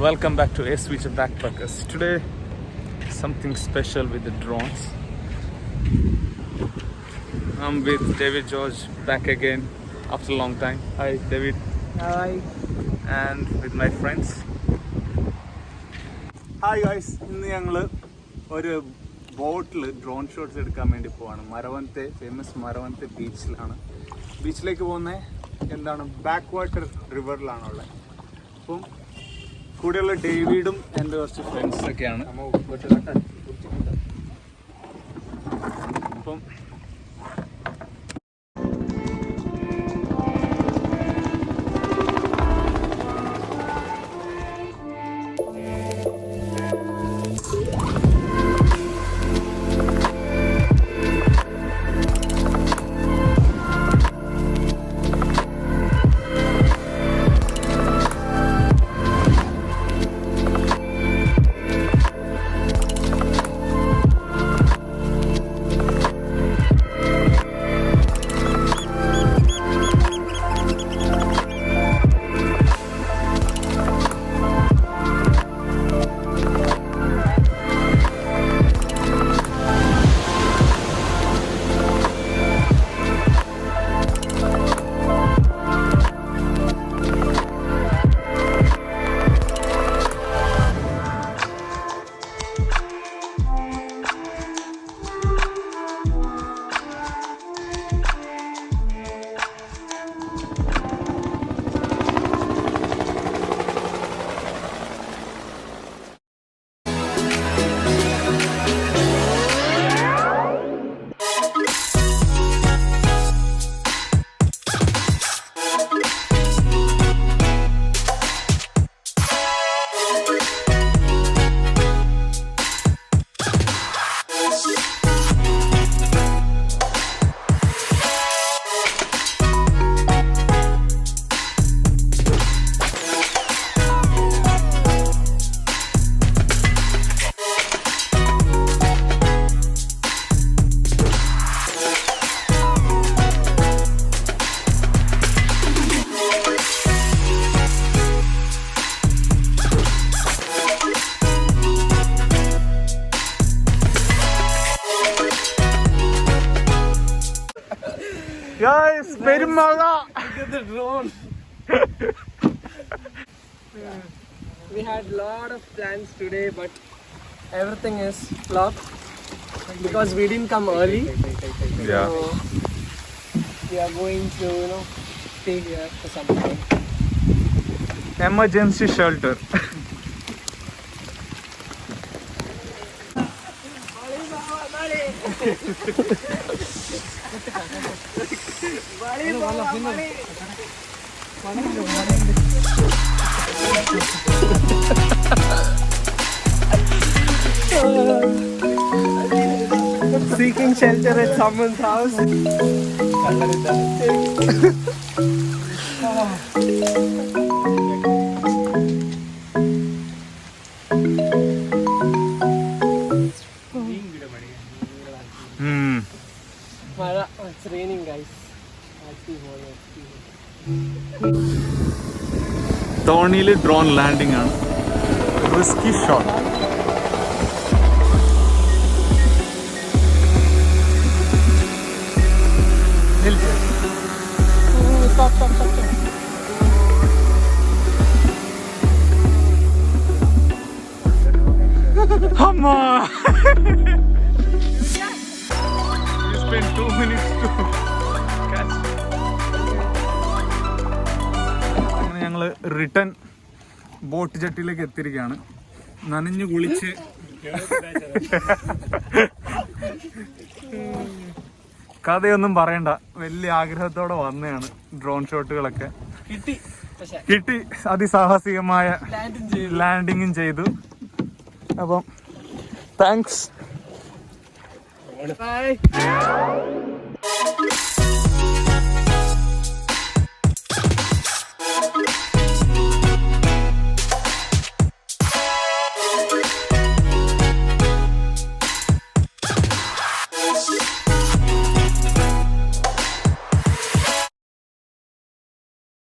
Welcome back to SVC Backwaters. Today, something special with the drones. I'm with David George back again after a long time. Hi, David. Hi. And with my friends. Hi guys. ഇന്ന് ഞങ്ങൾ ഒരു ബോട്ടിൽ drone shots എടുക്കാൻ വേണ്ടി പോവാണ്. മരവന്തെ famous മരവന്തെ ബീച്ചിലാണ്. ബീച്ചിലേക്ക് പോകുന്നത് എന്താണ് ബാക്ക്വാട്ടർ റിവറിലാണുള്ളത്. അപ്പം കൂടെയുള്ള ഡേവിഡും എൻ്റെ കുറച്ച് ഫ്രണ്ട്സൊക്കെയാണ്. അപ്പം guys, Perumaga! Look at the drone. We had a lot of plans today, but everything is flopped because we didn't come early. Yeah. So we are going to, stay here for some time. Emergency shelter. Seeking shelter at someone's house. It's raining, guys. തോണിയിൽ drone landing ആണ്. Risky shot. Amma, you spent 2 minutes to catch. അങ്ങനെ ഞങ്ങൾ return boat ജെട്ടിയിലേക്ക് എത്തിയിരിക്കുകയാണ്. നനഞ്ഞു കുളിച്ച് കഥയൊന്നും പറയണ്ട, വലിയ ആഗ്രഹത്തോടെ വന്നതാണ്. ഡ്രോൺ ഷോട്ടുകളൊക്കെ കിട്ടി. അതിസാഹസികമായ ലാൻഡിങ്ങും ചെയ്തു. അപ്പം താങ്ക്സ്. Bye.